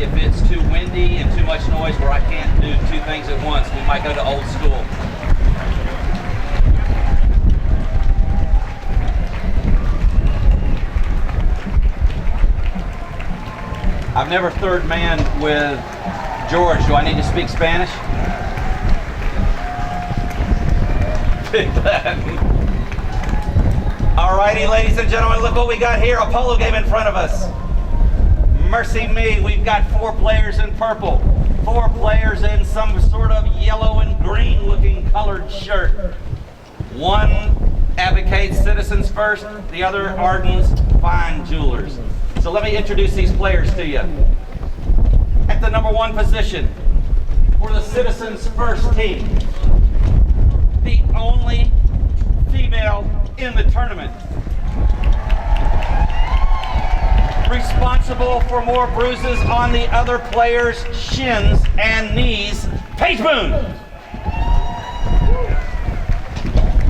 if it's too windy and too much noise where I can't do two things at once, we might go to old school. I've never third man with George. Do I need to speak Spanish? Alrighty, ladies and gentlemen, look what we got here. A polo game in front of us. Mercy me, we've got 4 players in purple, 4 players in some sort of yellow and green looking colored shirt. One advocates citizens first, the other Arden's fine jewelers. So let me introduce these players to you. At the number 1 position for the Citizens First team, the only female in the tournament, responsible for more bruises on the other players' shins and knees, Paige Boone.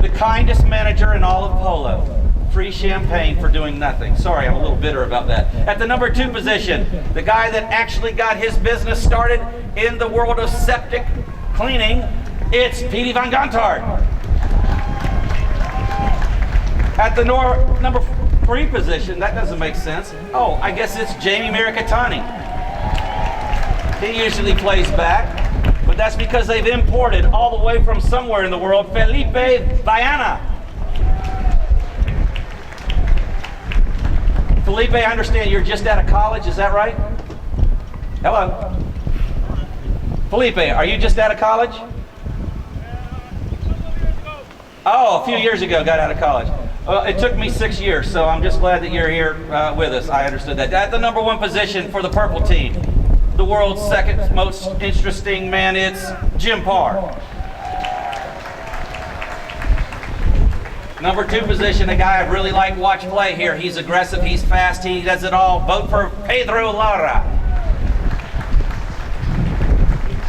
The kindest manager in all of polo. Free champagne for doing nothing. Sorry, I'm a little bitter about that. At the number 2 position, the guy that actually got his business started in the world of septic cleaning, it's Petey Van Gontard. At the number 3 position, that doesn't make sense. Oh, I guess it's Jamie Miricatani. He usually plays back, but that's because they've imported all the way from somewhere in the world, Felipe Viana. Felipe, I understand you're just out of college, is that right? Hello? Felipe, are you just out of college? Oh, a few years ago got out of college. Well, it took me 6 years, so I'm just glad that you're here with us. I understood that. At the number 1 position for the purple team, the world's second most interesting man, it's Jim Parr. Number 2 position, a guy I really like watch play here. He's aggressive, he's fast, he does it all. Vote for Pedro Lara.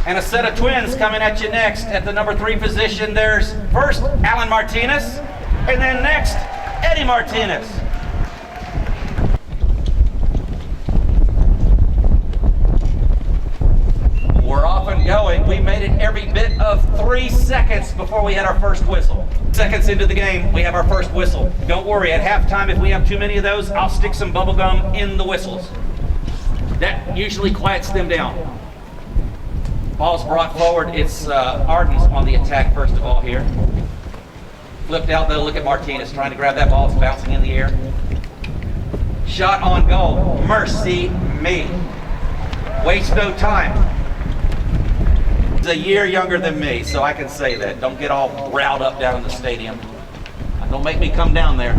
And a set of twins coming at you next. At the number 3 position, there's first Alan Martinez, and then next, Eddie Martinez. We're off and going. We made it every bit of 3 seconds before we had our first whistle. Seconds into the game, we have our first whistle. Don't worry, at halftime, if we have too many of those, I'll stick some bubble gum in the whistles. That usually quiets them down. Ball's brought forward. It's Arden's on the attack first of all here. Flipped out though, look at Martinez trying to grab that ball. It's bouncing in the air. Shot on goal. Mercy me. Waste no time. He's a year younger than me, so I can say that. Don't get all riled up down in the stadium. Don't make me come down there.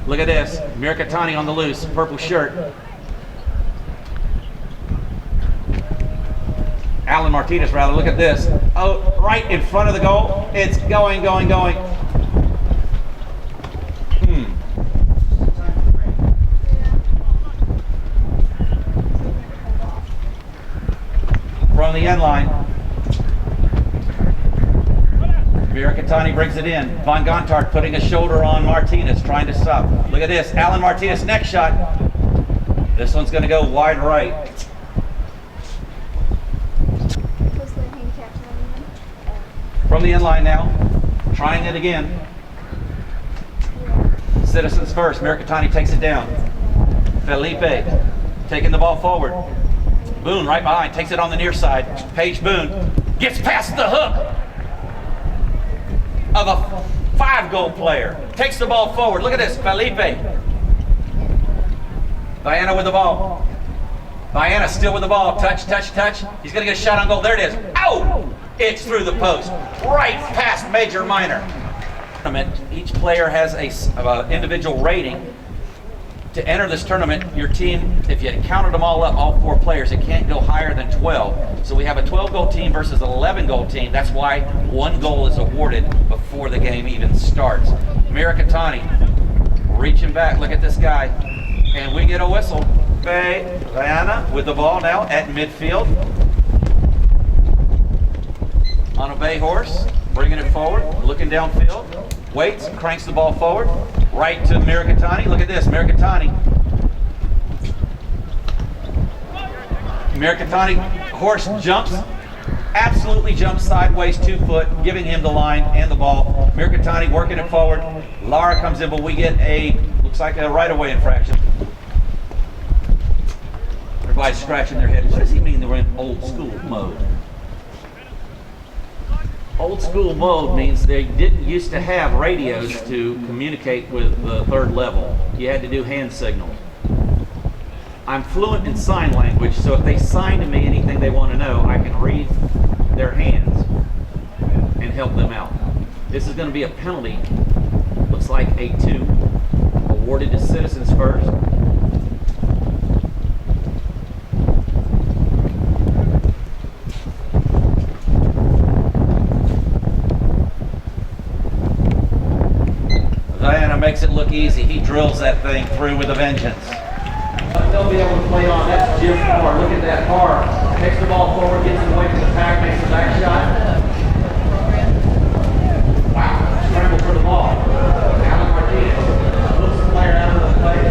Look at this. Miricatani on the loose. Purple shirt. Alan Martinez, rather. Look at this. Oh, right in front of the goal. It's going. From the end line. Miricatani brings it in. Van Gontard putting a shoulder on Martinez, trying to stop. Look at this. Alan Martinez, next shot. This one's going to go wide right. From the end line now, trying it again. Citizens first, Miricatani takes it down. Felipe taking the ball forward. Boone right behind, takes it on the near side. Paige Boone gets past the hook of a 5-goal player. Takes the ball forward, look at this, Felipe. Viana with the ball. Viana still with the ball, touch. He's gonna get a shot on goal, there it is. Ow! It's through the post, right past Major Minor. Each player has a individual rating. To enter this tournament, your team, if you counted them all up, all 4 players, it can't go higher than 12. So we have a 12-goal team versus an 11-goal team. That's why 1 goal is awarded before the game even starts. Miricatani reaching back, look at this guy. And we get a whistle. Viana with the ball now at midfield. On a bay horse, bringing it forward, looking downfield, waits, cranks the ball forward, right to Miricatani. Look at this, Miricatani. Miracatani horse jumps, absolutely jumps sideways 2 foot, giving him the line and the ball. Miracatani working it forward. Lara comes in, but we get looks like a right-of-way infraction. Everybody's scratching their head. What does he mean that we're in old school mode? Old school mode means they didn't used to have radios to communicate with the third level. You had to do hand signals. I'm fluent in sign language, so if they sign to me anything they want to know, I can read their hands and help them out. This is going to be a penalty. Looks like a 2, awarded to citizens first. Diana makes it look easy. He drills that thing through with a vengeance. They'll be able to play on. That's Jim Carr. Look at that. Carr takes the ball forward, gets it away from the pack, makes the back shot. Wow. Scramble for the ball. Alan Martinez looks the player out of the play.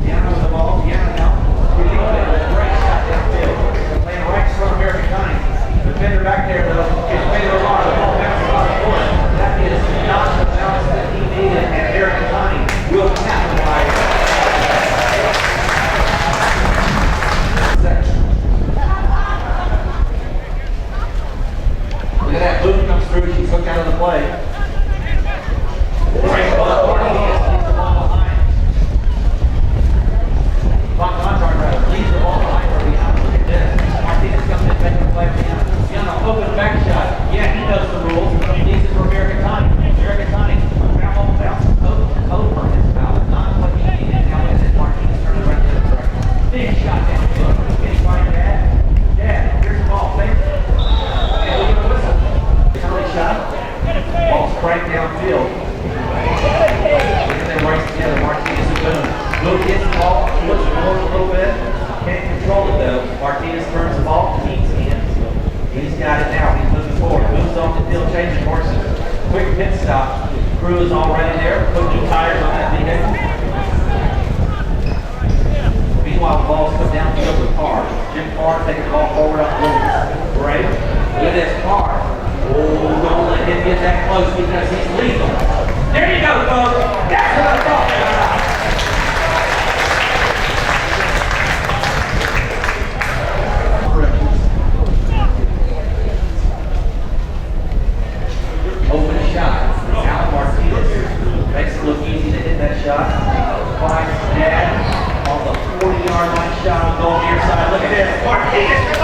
Deanna with the ball. Deanna now. Great shot downfield. Playing right in front of Miracatani. Defender back there, though, is playing the ball. The ball bounces off the court. That is not the bounce that he needed, and Miracatani will capitalize. Look at that, Boone comes through, she's hooked out of the play. Great ball, Martinez leaves the ball behind. Contract rather, leaves the ball behind for Rihanna. Look at this. Martinez comes in, making the play for Rihanna. Rihanna, open back shot. Yeah, he knows the rules. He leaves it for Miracatani. Miracatani, foul, bounces over his foul. Not what he needed. Now look at this, Martinez turning right to the track. Big shot downfield. Can he find Dad? Dad, here's the ball. Thank you. Shot. Ball's cranked downfield. They race together. Martinez and Boone. Boone gets the ball, looks forward a little bit. Can't control it though. Martinez turns the ball, keeps in. He's got it now. He's moving forward. Boone's off the field, changing horses. Quick pit stop. Crew is already there. Put new tires on that vehicle. Meanwhile, the ball's put downfield with Carr. Jim Carr taking the ball forward up Blues. Great. Look at this Carr. Oh, don't let him get that close because he's lethal. There you go, folks. That's what I'm talking about. Open shot. Alan Martinez makes it look easy to hit that shot. Finds Dad on the 40-yard line shot on goal near side. Look at this. Martinez.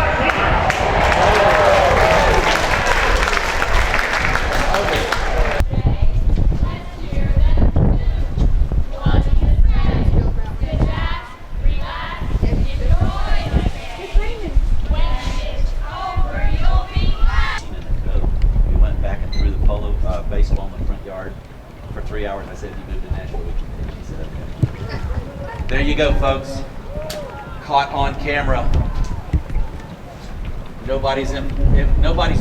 Baseball in the front yard for 3 hours. I said, if you moved to Nashville, we can. She said, okay. There you go, folks. Caught on camera. Nobody's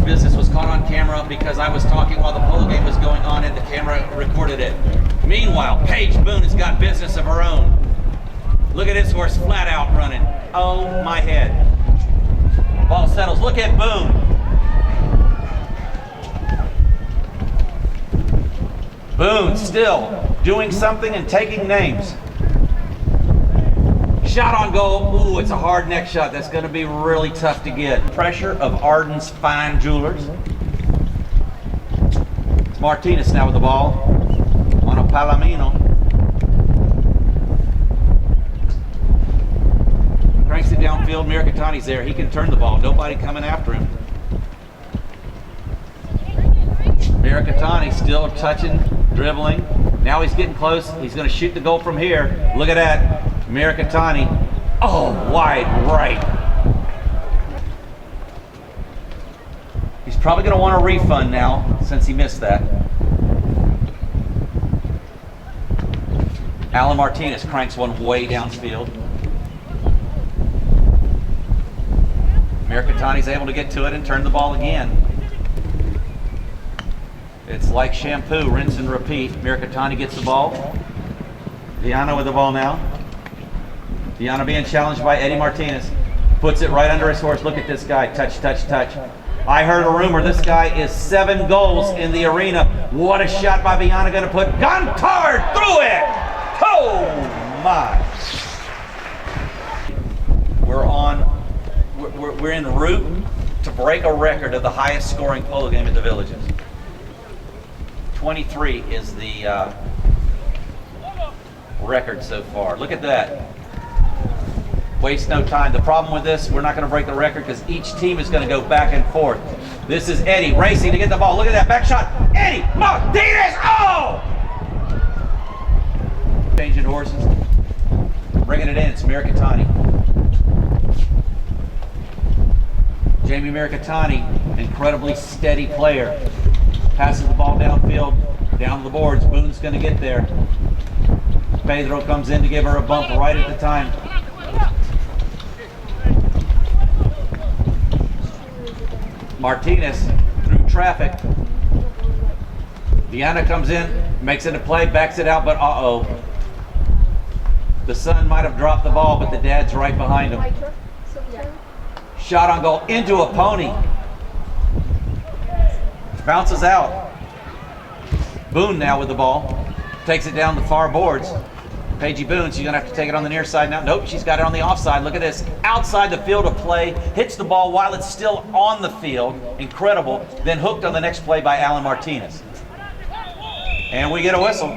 business was caught on camera because I was talking while the polo game was going on and the camera recorded it. Meanwhile, Paige Boone has got business of her own. Look at his horse flat out running. Oh my head. Ball settles. Look at Boone. Boone still doing something and taking names. Shot on goal. Ooh, it's a hard neck shot. That's going to be really tough to get. Pressure of Arden's fine jewelers. It's Martinez now with the ball on a Palomino. Cranks it downfield. Miracatani's there. He can turn the ball. Nobody coming after him. Miracatani still touching, dribbling. Now he's getting close. He's going to shoot the goal from here. Look at that. Miracatani. Oh, wide right. He's probably going to want a refund now since he missed that. Alan Martinez cranks one way downfield. Miracatani's able to get to it and turn the ball again. It's like shampoo, rinse and repeat. Miracatani gets the ball. Diana with the ball now. Diana being challenged by Eddie Martinez. Puts it right under his horse. Look at this guy. Touch, touch, touch. I heard a rumor this guy is 7 goals in the arena. What a shot by Viana going to put. Gontard through it! Oh my. We're en route to break a record of the highest scoring polo game at the Villages. 23 is the record so far. Look at that. Waste no time. The problem with this, we're not going to break the record because each team is going to go back and forth. This is Eddie racing to get the ball. Look at that back shot. Eddie Martinez. Oh! Changing horses. Bringing it in. It's Miracatani. Jamie Miracatani, incredibly steady player. Passes the ball downfield, down to the boards. Boone's going to get there. Pedro comes in to give her a bump right at the time. Martinez through traffic. Viana comes in, makes it a play, backs it out, but uh-oh. The son might have dropped the ball, but the dad's right behind him. Shot on goal into a pony. Bounces out. Boone now with the ball. Takes it down the far boards. Paigey Boone, she's going to have to take it on the near side now. Nope, she's got it on the offside. Look at this. Outside the field of play. Hits the ball while it's still on the field. Incredible. Then hooked on the next play by Alan Martinez. And we get a whistle.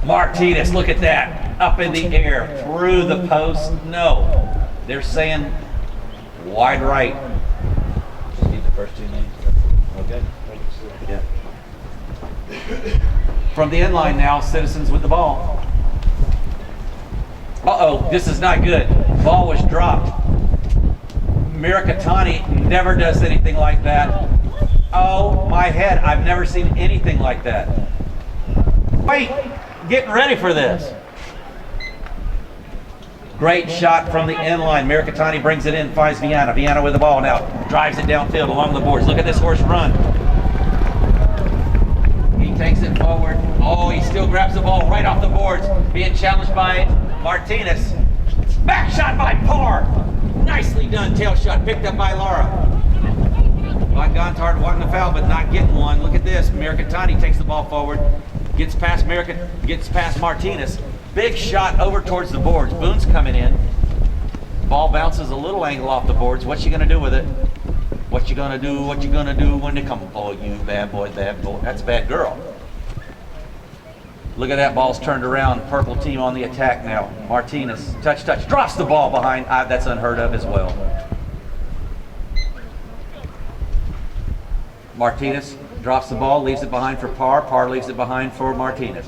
Martinez, look at that. Up in the air, through the post. No. They're saying wide right. Just need the first 2 names. Okay. Yeah. From the end line now, Citizens with the ball. Uh-oh, this is not good. Ball was dropped. Miracatani never does anything like that. Oh, my head. I've never seen anything like that. Wait. Getting ready for this. Great shot from the end line. Miracatani brings it in, finds Viana. Viana with the ball now. Drives it downfield along the boards. Look at this horse run. He takes it forward. Oh, he still grabs the ball right off the boards. Being challenged by Martinez. Back shot by Parr. Nicely done. Tail shot picked up by Lara. Von Gontard wanting the foul, but not getting one. Look at this. Miracatani takes the ball forward. Gets past Martinez. Big shot over towards the boards. Boone's coming in. Ball bounces a little angle off the boards. What's she gonna do with it? What you gonna do? What you gonna do when they come? Oh, you bad boy, bad boy. That's a bad girl. Look at that, ball's turned around. Purple team on the attack now. Martinez, touch, drops the ball behind. That's unheard of as well. Martinez drops the ball, leaves it behind for Parr. Parr leaves it behind for Martinez.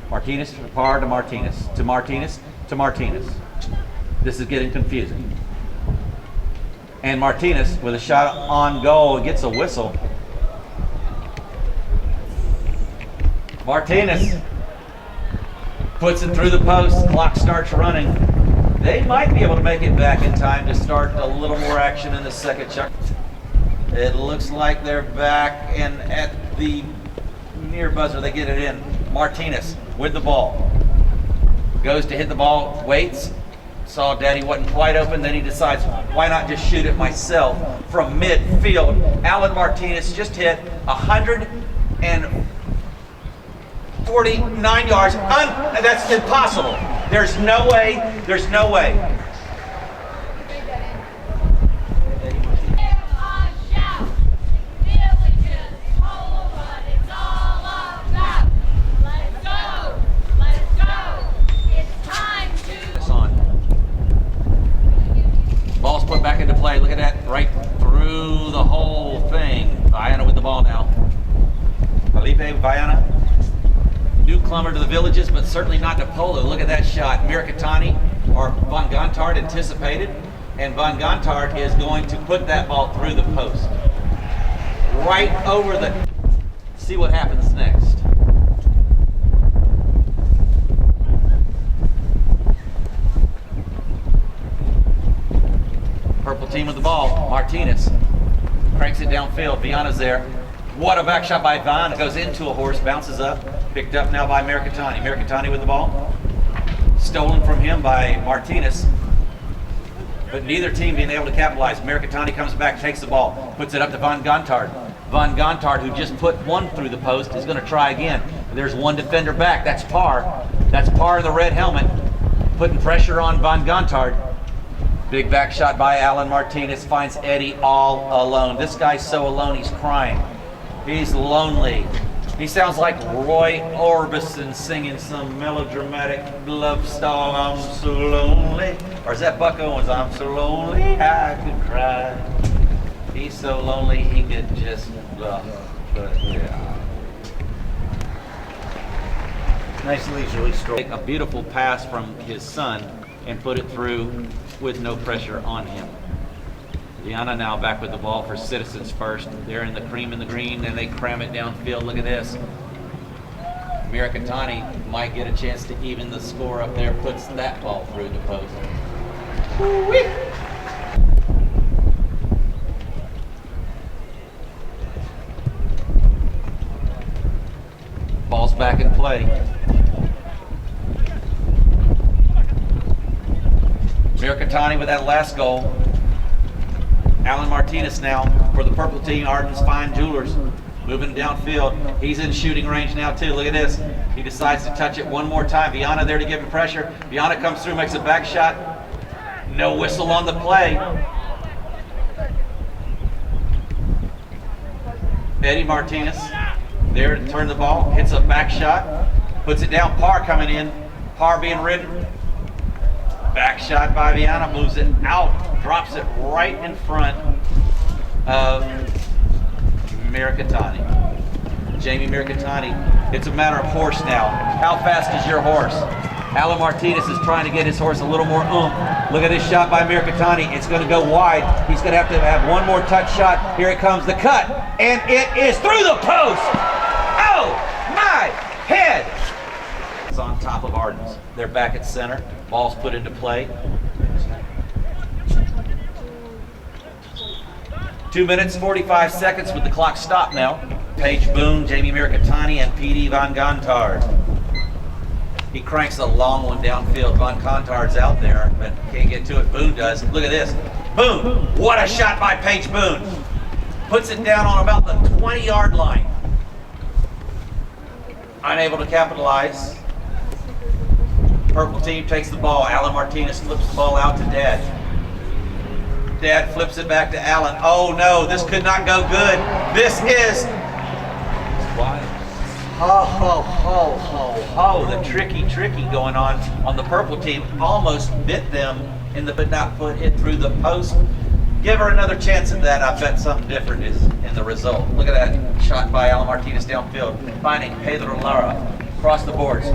Martinez for Parr to Martinez. To Martinez to Martinez. This is getting confusing. And Martinez with a shot on goal gets a whistle. Martinez puts it through the post. Clock starts running. They might be able to make it back in time to start a little more action in the second check. It looks like they're back and at the near buzzer. They get it in. Martinez with the ball. Goes to hit the ball, waits. Saw Daddy wasn't quite open, then he decides, why not just shoot it myself from midfield. Alan Martinez just hit 149 yards. That's impossible. There's no way. There's no way. Ball's put back into play. Look at that, right through the whole thing. Viana with the ball now. Felipe Viana. Newcomer to the Villages, but certainly not to polo. Look at that shot. Miracatani, or Von Gontard anticipated, and Von Gontard is going to put that ball through the post. Right over the... See what happens next. Purple team with the ball. Martinez cranks it downfield. Viana's there. What a back shot by Viana. Goes into a horse, bounces up. Picked up now by Mercatani. Mercatani with the ball. Stolen from him by Martinez. But neither team being able to capitalize. Mercatani comes back, takes the ball, puts it up to Van Gontard. Van Gontard, who just put one through the post, is going to try again. There's one defender back. That's Parr. That's Parr in the red helmet, putting pressure on Van Gontard. Big back shot by Alan Martinez, finds Eddie all alone. This guy's so alone, he's crying. He's lonely. He sounds like Roy Orbison singing some melodramatic love song, I'm so lonely. Or is that Buck Owens, I'm so lonely I could cry. He's so lonely he could just bluff, but yeah. Nice leisurely stroke. Take a beautiful pass from his son and put it through with no pressure on him. Viana now back with the ball for Citizens first. They're in the cream and the green, and they cram it downfield. Look at this. Mercatani might get a chance to even the score up there. Puts that ball through the post. Woo-wee. Ball's back in play. Mercatani with that last goal. Alan Martinez now for the purple team, Arden's Fine Jewelers. Moving downfield. He's in shooting range now too. Look at this. He decides to touch it one more time. Viana there to give him pressure. Viana comes through, makes a back shot. No whistle on the play. Eddie Martinez there to turn the ball. Hits a back shot. Puts it down. Parr coming in. Parr being ridden. Back shot by Viana. Moves it out. Drops it right in front of Mercatani. Jamie Mercatani. It's a matter of horse now. How fast is your horse? Alan Martinez is trying to get his horse a little more oomph. Look at this shot by Mercatani. It's going to go wide. He's going to have one more touch shot. Here it comes, the cut. And it is through the post. Oh, my head. It's on top of Arden's. They're back at center. Ball's put into play. 2 minutes, 45 seconds with the clock stopped now. Paige Boone, Jamie Mercatani, and P.D. Van Gontard. He cranks a long one downfield. Van Gontard's out there, but can't get to it. Boone does. Look at this. Boone, what a shot by Paige Boone. Puts it down on about the 20-yard line. Unable to capitalize. Purple team takes the ball. Alan Martinez flips the ball out to Dad. Dad flips it back to Alan. Oh no, this could not go good. This is... Why? Ho, ho, ho, ho, ho. The tricky going on the purple team. Almost bit them in the, but not put it through the post. Give her another chance at that. I bet something different is in the result. Look at that shot by Alan Martinez downfield. Finding Pedro Lara across the boards.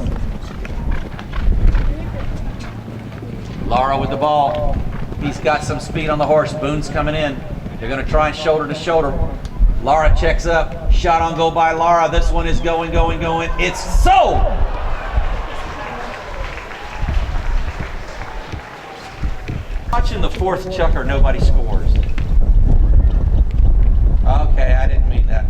Lara with the ball. He's got some speed on the horse. Boone's coming in. They're going to try and shoulder to shoulder. Lara checks up. Shot on goal by Lara. This one is going. It's so! Watching the fourth chucker, nobody scores. Okay, I didn't mean that.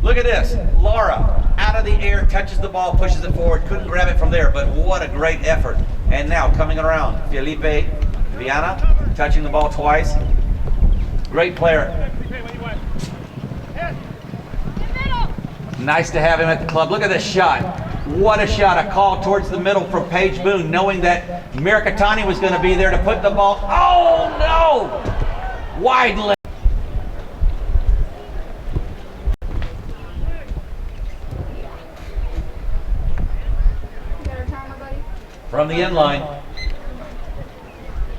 Look at this. Lara, out of the air, touches the ball, pushes it forward. Couldn't grab it from there, but what a great effort. And now, coming around, Felipe Viana, touching the ball twice. Great player. Nice to have him at the club. Look at this shot. What a shot. A call towards the middle from Paige Boone, knowing that Mercatani was going to be there to put the ball. Oh, no! Wide leg. From the end line,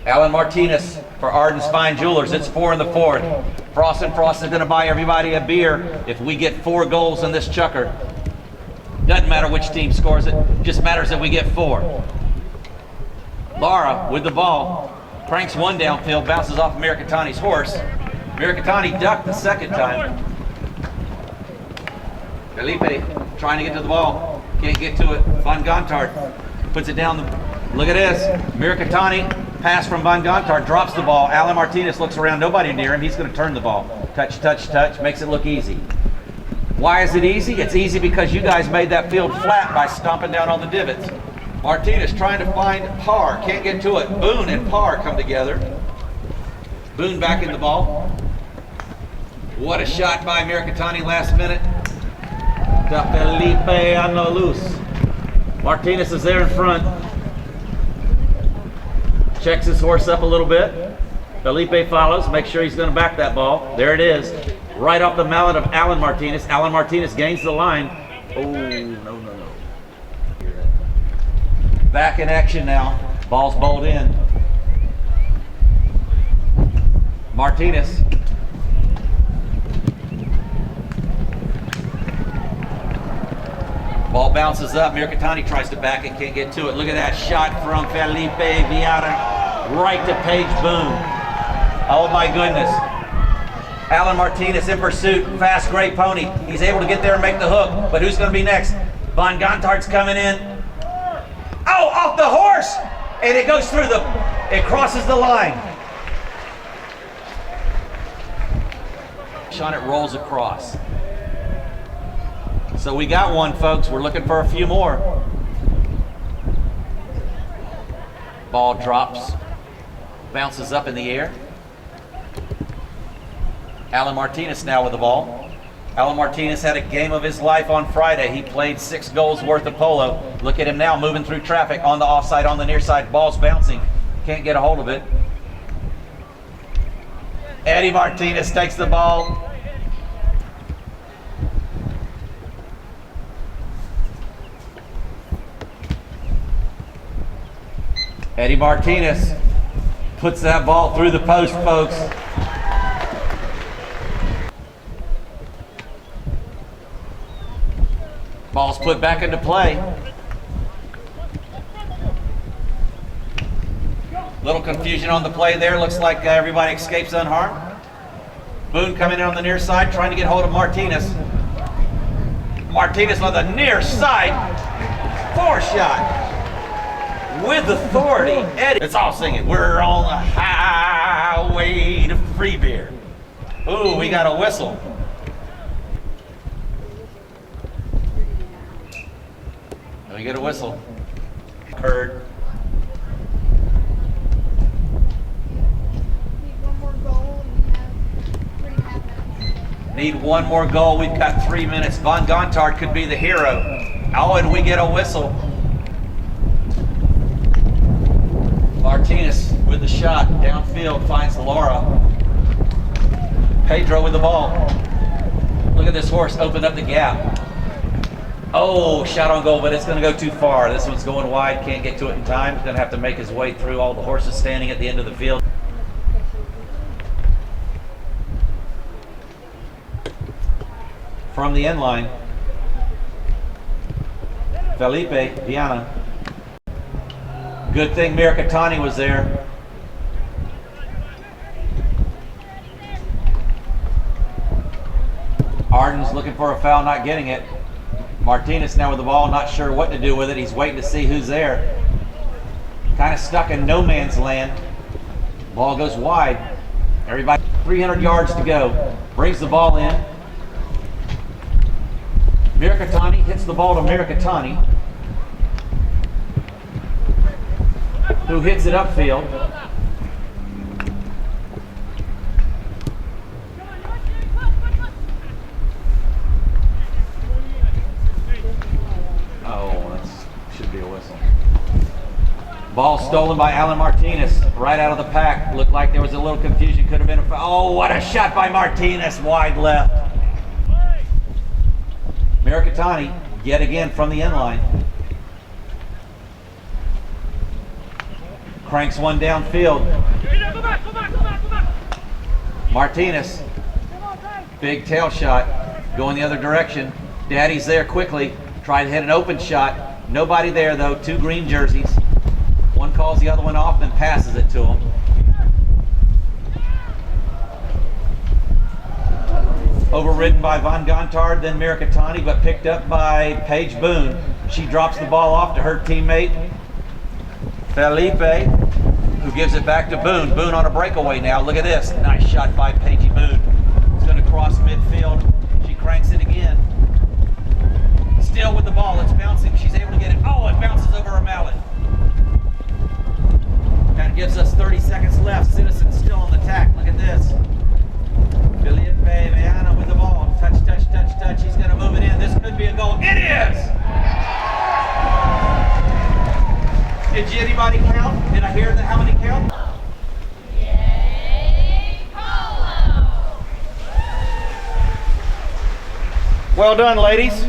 Alan Martinez for Arden's Fine Jewelers. It's 4 in the fourth. Frost is going to buy everybody a beer if we get 4 goals in this chukker. Doesn't matter which team scores it, just matters that we get 4. Lara with the ball, cranks one downfield, bounces off Mercatani's horse. Mercatani ducked the second time. Felipe trying to get to the ball, can't get to it. Van Gontard puts it down. Look at this. Mercatani, pass from Van Gontard, drops the ball. Alan Martinez looks around, nobody near him. He's going to turn the ball. Touch, makes it look easy. Why is it easy? It's easy because you guys made that field flat by stomping down on the divots. Martinez trying to find Parr, can't get to it. Boone and Parr come together. Boone back in the ball. What a shot by Miracatani last minute. To Felipe Anolus. Martinez is there in front. Checks his horse up a little bit. Felipe follows, makes sure he's going to back that ball. There it is. Right off the mallet of Alan Martinez. Alan Martinez gains the line. Oh, no. Back in action now. Ball's bowled in. Martinez. Ball bounces up. Miracatani tries to back it, can't get to it. Look at that shot from Felipe Viana right to Paige Boone. Oh my goodness. Alan Martinez in pursuit. Fast gray pony. He's able to get there and make the hook. But who's going to be next? Von Gontart's coming in. Oh, off the horse! And it goes through it crosses the line. Sean, it rolls across. So we got one, folks. We're looking for a few more. Ball drops, bounces up in the air. Alan Martinez now with the ball. Alan Martinez had a game of his life on Friday. He played 6 goals worth of polo. Look at him now moving through traffic on the offside, on the near side. Ball's bouncing. Can't get a hold of it. Eddie Martinez takes the ball. Eddie Martinez puts that ball through the post, folks. Ball's put back into play. Little confusion on the play there. Looks like everybody escapes unharmed. Boone coming in on the near side, trying to get hold of Martinez. Martinez on the near side. 4 shot. With authority, Eddie. It's all singing. We're on the highway to free beer. Ooh, we got a whistle. Let me get a whistle. Heard. Need one more goal. We've got 3 minutes. Von Gontard could be the hero. Oh, and we get a whistle. Martinez with the shot. Downfield finds Laura. Pedro with the ball. Look at this horse open up the gap. Oh, shot on goal, but it's going to go too far. This one's going wide. Can't get to it in time. He's going to have to make his way through all the horses standing at the end of the field. From the end line, Felipe Viana. Good thing Miracatani was there. Arden's looking for a foul, not getting it. Martinez now with the ball, not sure what to do with it. He's waiting to see who's there. Kind of stuck in no man's land. Ball goes wide. Everybody, 300 yards to go. Brings the ball in. Miracatani hits the ball to Miracatani, who hits it upfield. Oh, that should be a whistle. Ball stolen by Alan Martinez, right out of the pack. Looked like there was a little confusion, could have been a foul. Oh, what a shot by Martinez, wide left. Miracatani, yet again from the end line. Cranks one downfield. Martinez, big tail shot, going the other direction. Daddy's there quickly, tried to hit an open shot. Nobody there though, 2 green jerseys. One calls the other one off and passes it to him. Overridden by Von Gontard, then Miracatani, but picked up by Paige Boone. She drops the ball off to her teammate, Felipe, who gives it back to Boone. Boone on a breakaway now. Look at this. Nice shot by Paige Boone. It's going to cross midfield. She cranks it again. still with the ball. It's bouncing. She's able to get it. Oh, it bounces over her mallet. That gives us 30 seconds left. Citizens still on the tack. Look at this. Felipe Viana with the ball. Touch, touch, touch, touch. He's going to move it in. This could be a goal. It is! Did anybody count? Did I hear how many count? Well done, ladies.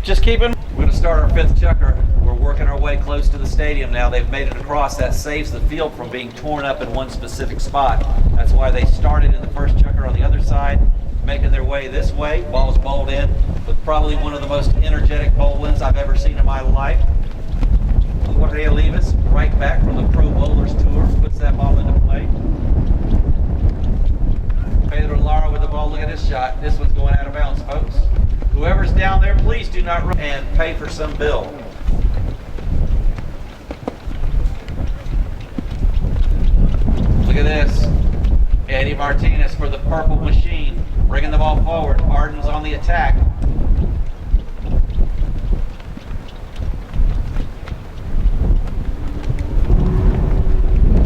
Just keeping. We're going to start our fifth chukker. We're working our way close to the stadium now. They've made it across. That saves the field from being torn up in one specific spot. That's why they started in the first chukker on the other side, making their way this way. Ball's bowled in with probably one of the most energetic bowl-ins I've ever seen in my life. Jorge Olivas, right back from the Pro Bowlers Tour, puts that ball into play. Pedro Lara with the ball. Look at this shot. This one's going out of bounds, folks. Whoever's down there, please do not run and pay for some bill. Look at this. Eddie Martinez for the Purple Machine, bringing the ball forward. Arden's on the attack.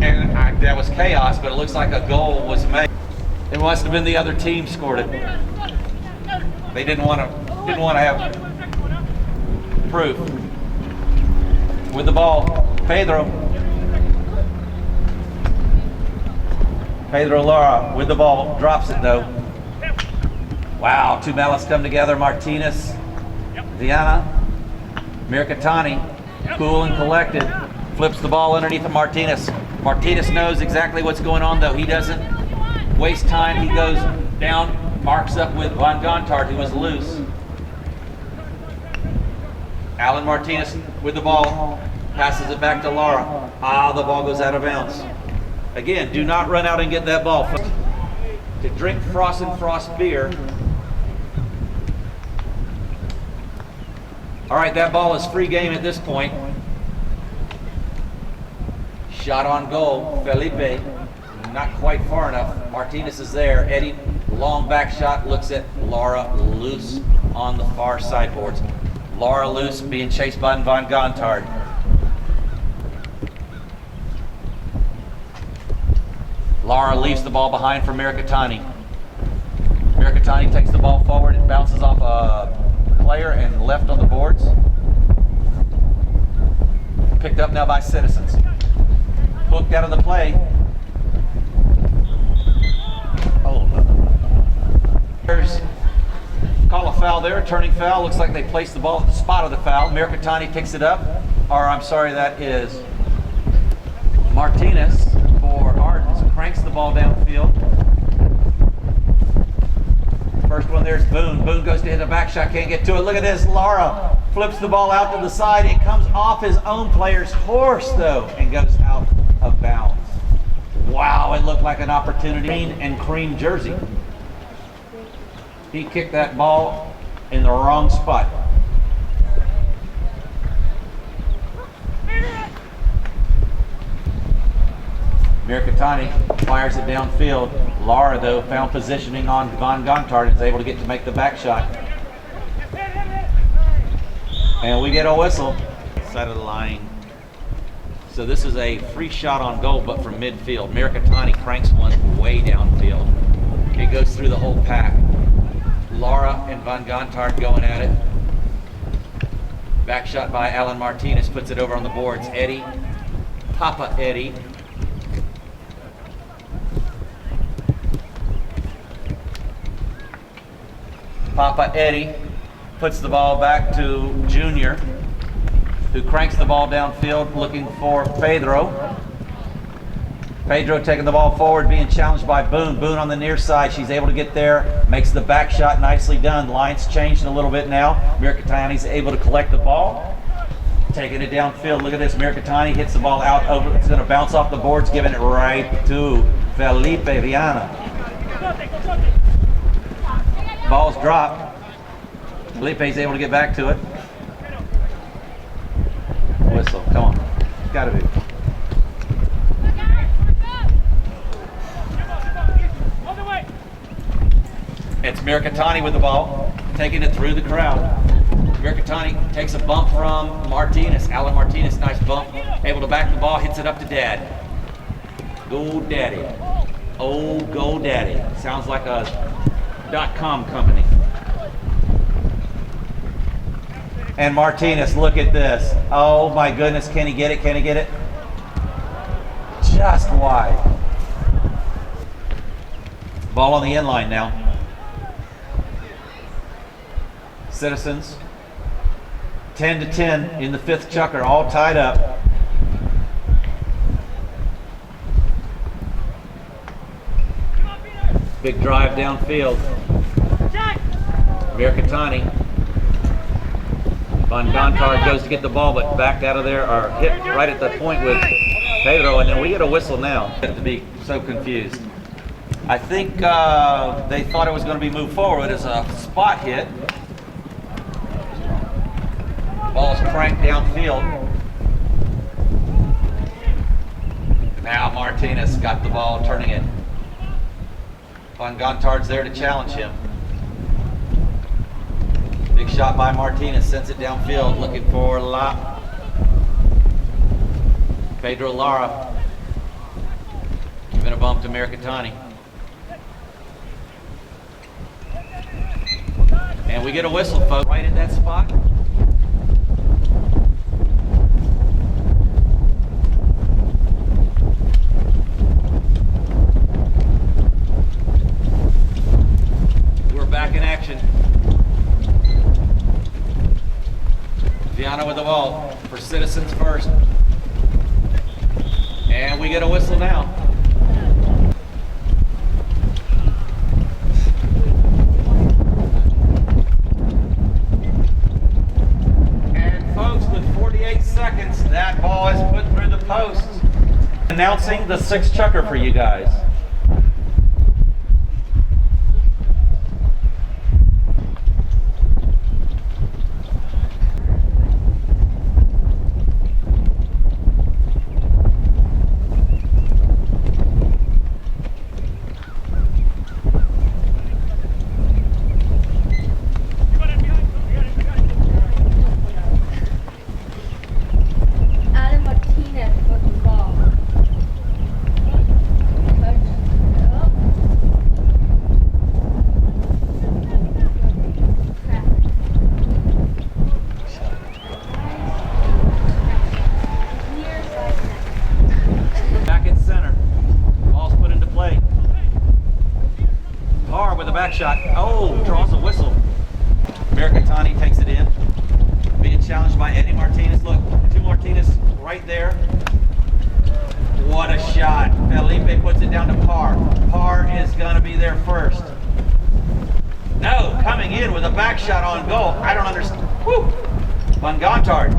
And that was chaos, but it looks like a goal was made. It must have been the other team scored it. They didn't want to have proof. With the ball, Pedro Lara with the ball, drops it though. Wow, two mallets come together. Martinez, Diana, Mirkatani, cool and collected, flips the ball underneath of Martinez. Martinez knows exactly what's going on though. He doesn't waste time. He goes down, marks up with Van Gontard, who was loose. Alan Martinez with the ball, passes it back to Lara. The ball goes out of bounds. Again, do not run out and get that ball. To drink Frost and Frost beer. All right, that ball is free game at this point. Shot on goal, Felipe. Not quite far enough. Martinez is there. Eddie, long back shot, looks at Lara loose on the far sideboards. Lara loose, being chased by Van Gontard. Lara leaves the ball behind for Mirkatani. Mirkatani takes the ball forward and bounces off a player and left on the boards. Picked up now by Citizens. Hooked out of the play. Oh, call a foul there, turning foul. Looks like they placed the ball at the spot of the foul. Mirkatani picks it up. Or I'm sorry, that is Martinez for Arden. Cranks the ball downfield. First one there's Boone. Boone goes to hit a back shot, can't get to it. Look at this, Lara flips the ball out to the side. It comes off his own player's horse though and goes out of bounds. Wow, it looked like an opportunity. Green and cream jersey. He kicked that ball in the wrong spot. Mirkatani fires it downfield. Lara, though, found positioning on Van Gontard and is able to get to make the back shot. And we get a whistle. Side of the line. So this is a free shot on goal, but from midfield. Mirkatani cranks one way downfield. It goes through the whole pack. Lara and Van Gontard going at it. Back shot by Alan Martinez, puts it over on the boards. Eddie, Papa Eddie. Papa Eddie puts the ball back to Junior, who cranks the ball downfield looking for Pedro. Pedro taking the ball forward, being challenged by Boone. Boone on the near side. She's able to get there, makes the back shot, nicely done. Line's changed a little bit now. Mirkatani's able to collect the ball, taking it downfield. Look at this, Mirkatani hits the ball out over. It's going to bounce off the boards, giving it right to Felipe Viana. Ball's dropped. Felipe's able to get back to it. Whistle, come on. It's got to be. It's Mirkatani with the ball, taking it through the crowd. Mircatani takes a bump from Martinez. Alan Martinez, nice bump. Able to back the ball, hits it up to Dad. Go Daddy. Oh, go Daddy. Sounds like a .com company. And Martinez, look at this. Oh my goodness, can he get it? Can he get it? Just wide. Ball on the end line now. Citizens, 10-10 in the fifth chukker, all tied up. Big drive downfield. Mircatani. Van Gontard goes to get the ball, but backed out of there, or hit right at the point with Pedro, and then we get a whistle now. To be so confused. I think they thought it was going to be moved forward as a spot hit. Ball's cranked downfield. Now Martinez got the ball, turning it. Van Gontard's there to challenge him. Big shot by Martinez, sends it downfield, looking for Pedro Lara. Giving a bump to Mircatani. And we get a whistle, folks, right at that spot. We're back in action. Viana with the ball for Citizens first. And we get a whistle now. And folks, with 48 seconds, that ball is put through the post. Announcing the sixth chukker for you guys. Shot. Oh, draws a whistle. Mircatani takes it in. Being challenged by Eddie Martinez. Look, two Martinez right there. What a shot. Felipe puts it down to Parr. Parr is going to be there first. No, coming in with a back shot on goal. I don't understand. Woo! Van Gontard.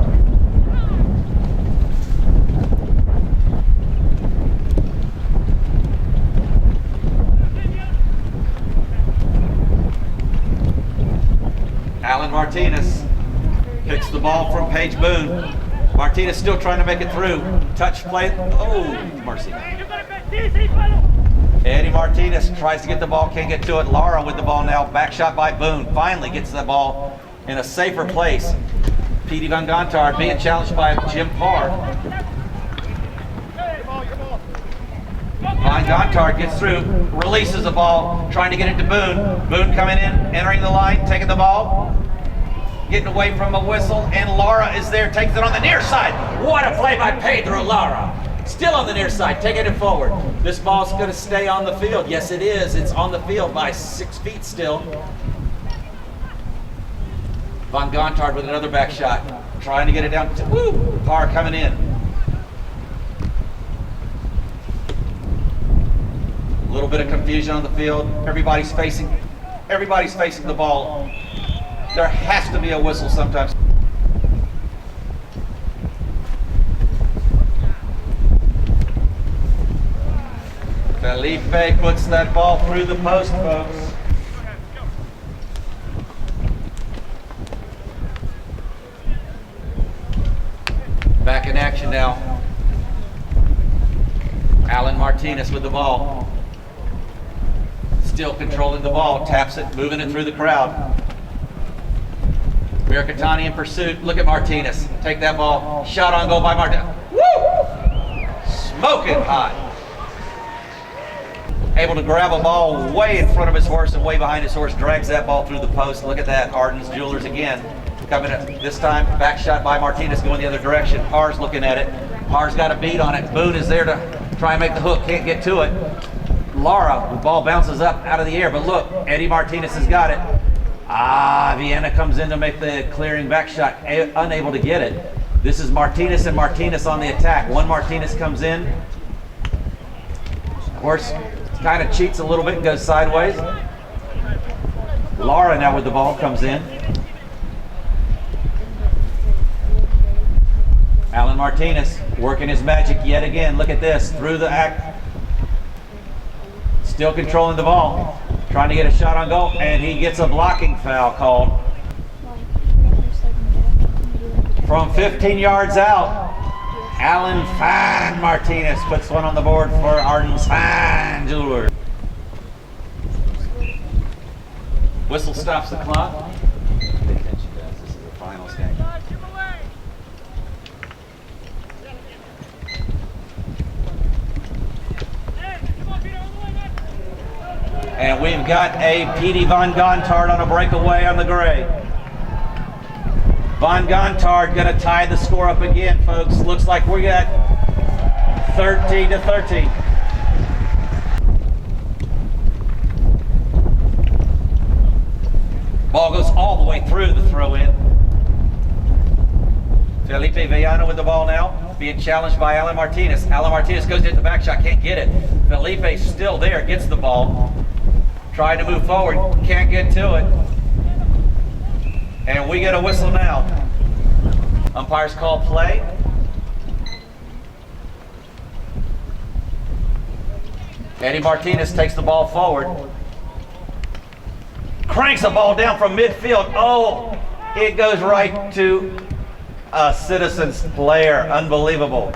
Alan Martinez picks the ball from Paige Boone. Martinez still trying to make it through. Touch play. Oh, mercy. Eddie Martinez tries to get the ball, can't get to it. Lara with the ball now. Back shot by Boone. Finally gets the ball in a safer place. Petey Van Gontard being challenged by Jim Parr. Van Gontard gets through, releases the ball, trying to get it to Boone. Boone coming in, entering the line, taking the ball, getting away from a whistle, and Lara is there, takes it on the near side. What a play by Pedro Lara. Still on the near side, taking it forward. This ball's going to stay on the field. Yes, it is. It's on the field by 6 feet still. Van Gontard with another back shot, trying to get it down. Woo! Parr coming in. A little bit of confusion on the field. Everybody's facing the ball. There has to be a whistle sometimes. Felipe puts that ball through the post, folks. Back in action now. Alan Martinez with the ball. Still controlling the ball, taps it, moving it through the crowd. Miracatani in pursuit. Look at Martinez. Take that ball. Shot on goal by Martinez. Woo! Smoking hot. Able to grab a ball way in front of his horse and way behind his horse. Drags that ball through the post. Look at that. Arden's Jewelers again. Coming up this time. Back shot by Martinez going the other direction. Parr's looking at it. Parr's got a beat on it. Boone is there to try and make the hook. Can't get to it. Lara, the ball bounces up out of the air. But look, Eddie Martinez has got it. Vienna comes in to make the clearing back shot, unable to get it. This is Martinez and Martinez on the attack. One Martinez comes in. Horse kind of cheats a little bit and goes sideways. Lara now with the ball comes in. Alan Martinez working his magic yet again. Look at this, through the act. Still controlling the ball. Trying to get a shot on goal, and he gets a blocking foul called. From 15 yards out, Alan Fine Martinez puts one on the board for Arden's Fine Jewelers. Whistle stops the clock. Pay attention, guys. This is the finals game. And we've got a Petey Von Gontard on a breakaway on the gray. Von Gontard going to tie the score up again, folks. Looks like we got 13-13. Ball goes all the way through the throw-in. Felipe Villano with the ball now, being challenged by Alan Martinez. Alan Martinez goes into the back shot, can't get it. Felipe's still there, gets the ball. Trying to move forward, can't get to it. And we get a whistle now. Umpires call play. Eddie Martinez takes the ball forward. Cranks the ball down from midfield. Oh, it goes right to a Citizens player. Unbelievable.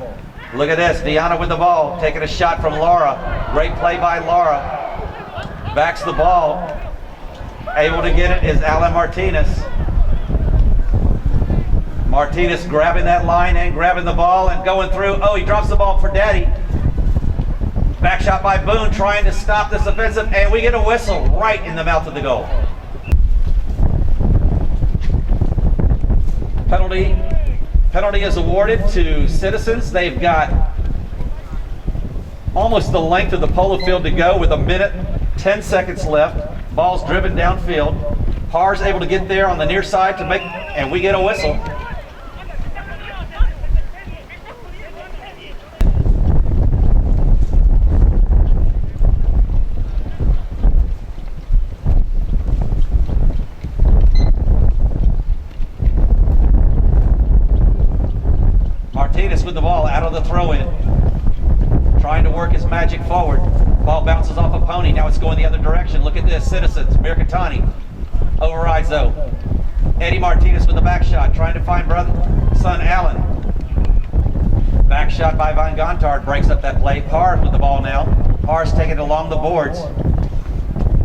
Look at this, Deanna with the ball, taking a shot from Laura. Great play by Laura. Backs the ball. Able to get it is Alan Martinez. Martinez grabbing that line and grabbing the ball and going through. Oh, he drops the ball for Daddy. Back shot by Boone trying to stop this offensive, and we get a whistle right in the mouth of the goal. Penalty is awarded to Citizens. They've got almost the length of the polo field to go with 1:10 seconds left. Ball's driven downfield. Parr's able to get there on the near side to make, and we get a whistle. Martinez with the ball out of the throw-in. Trying to work his magic forward. Ball bounces off a pony. Now it's going the other direction. Look at this. Citizens. Miracatani. Overrides though. Eddie Martinez with the back shot. Trying to find son Allen. Back shot by Von Gontard. Breaks up that play. Parr with the ball now. Parr's taking it along the boards.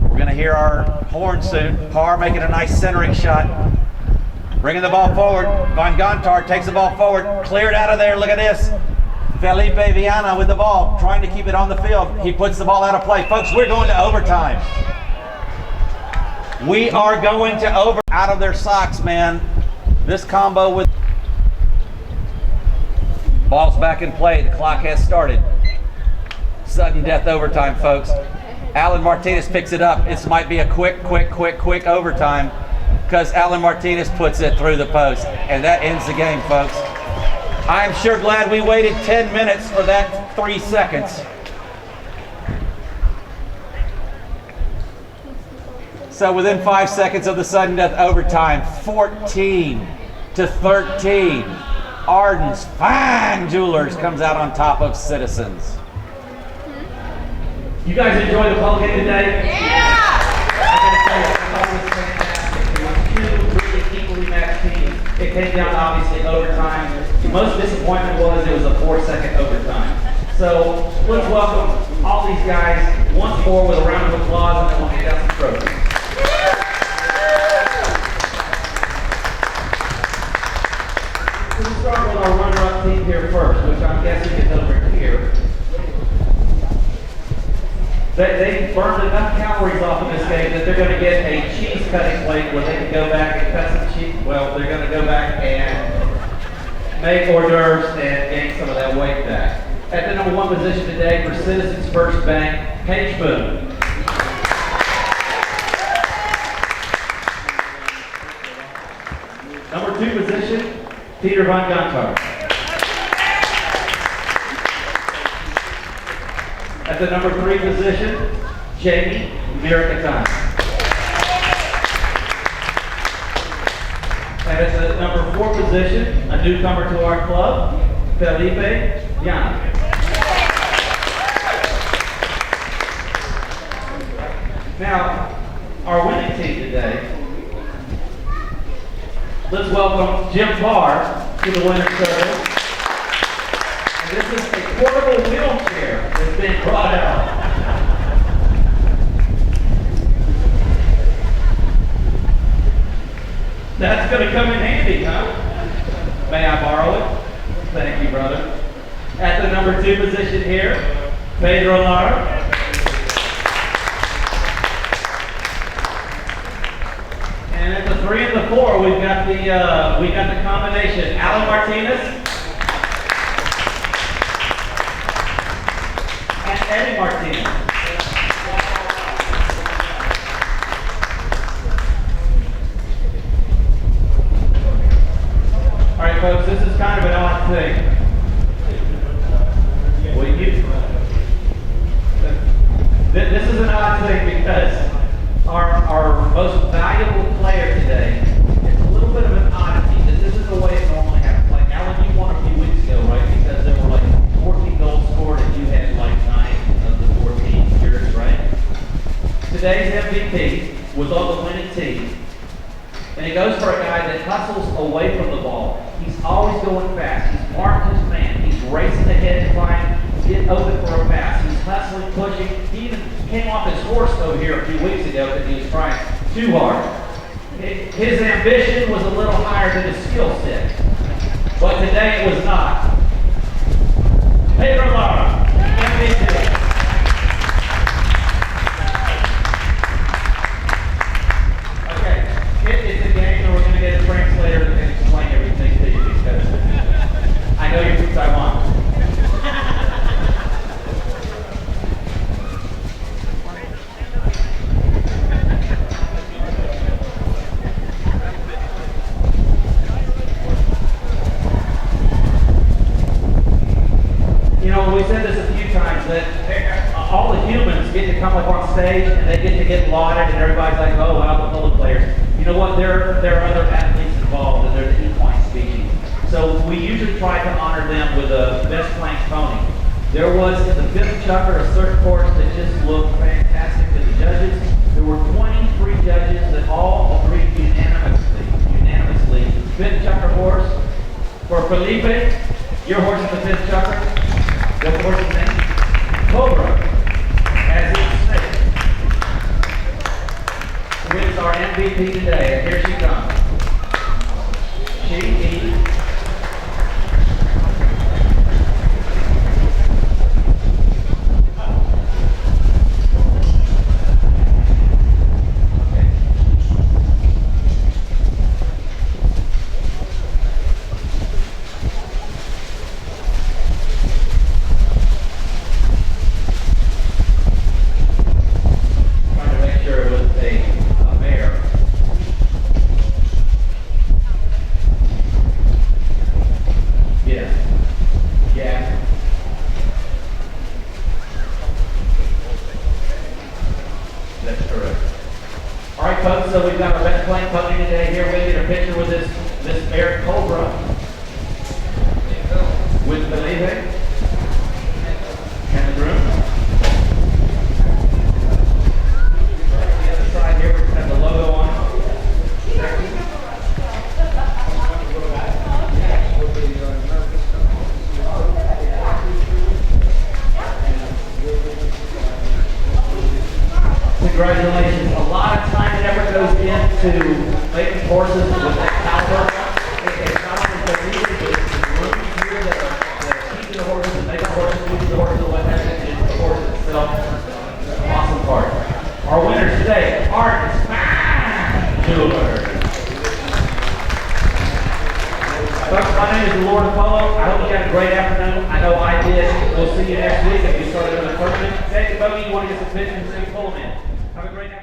We're going to hear our horn soon. Parr making a nice centering shot. Bringing the ball forward. Von Gontard takes the ball forward. Cleared out of there. Look at this. Felipe Viana with the ball, trying to keep it on the field. He puts the ball out of play. Folks, we're going to overtime. We are going to out of their socks, man. This combo with ball's back in play. The clock has started. Sudden death overtime, folks. Alan Martinez picks it up. This might be a quick overtime because Alan Martinez puts it through the post, and that ends the game, folks. I'm sure glad we waited 10 minutes for that 3 seconds. So within 5 seconds of the sudden death overtime, 14-13, Arden's Fine Jewelers comes out on top of Citizens. You guys enjoy the ball game today? Yeah! It came down obviously overtime. The most disappointment was it was a 4-second overtime. So let's welcome all these guys once more with a round of applause, and then we'll hand out some trophies. start with our runner-up team here first, which I'm guessing is over here. They burned enough calories off of this game that they're going to get a cheese cutting plate where they can go back and cut some cheese. Well, they're going to go back and make hors d'oeuvres and gain some of that weight back. At the number 1 position today for Citizens First Bank, Paige Boone. Number 2 position, Peter Von Gontar. At the number 3 position, Jamie Miracatan. And at the number 4 position, a newcomer to our club, Felipe Yana. Now, our winning team today, let's welcome Jim Barr to the winner's circle. And this is a portable wheelchair that's been brought out. That's going to come in handy, huh? May I borrow it? Thank you, brother. At the number 2 position here, Pedro Lara. And at the 3 and the 4, we got the combination, Alan Martinez and Eddie Martinez. All right, folks, this is kind of an odd thing. This is an odd thing because our most valuable player today is a little bit of an oddity. This isn't the way it normally happens. Like, Alan, you won a few weeks ago, right? Because there were like 14 goals scored and you had like 9 of the 14 yours, right? Today's MVP was on the winning team. And it goes for a guy that hustles away from the ball. He's always going fast. He's marked his man. He's racing ahead to try and get open for a pass. He's hustling, pushing. He even came off his horse though here a few weeks ago because he was trying too hard. His ambition was a little higher than his skill set. But today it was not. Pedro Lara, MVP. It's a game and we're going to get a translator that can explain everything to you because I know you're from Taiwan. You know, we said this a few times that all the humans get to come up on stage and they get lauded and everybody's like, oh wow, the polo players. You know what, there are other athletes involved and they're the equine species. So we usually try to honor them with a best flank pony. There was in the 5th chukker a third course that just looked fantastic to the judges. There were 23 judges that all agreed unanimously. 5th chukker horse for Felipe, your horse is the 5th chukker. What horse's name? Cobra, as it's said. Wins our MVP today, and here she comes. She is so we've got a red flank pony today here. We get a picture with this mare Cobra with Felipe and the groom. The other side here, we have the logo on it. Congratulations. A lot of time and effort goes into making horses with that caliber. It's not only the leaders, follow. I hope you had a great afternoon. I know I did. We'll see you next week as we start another tournament. Second, Bogey, you want to get some pictures and pull them in. Have a great afternoon.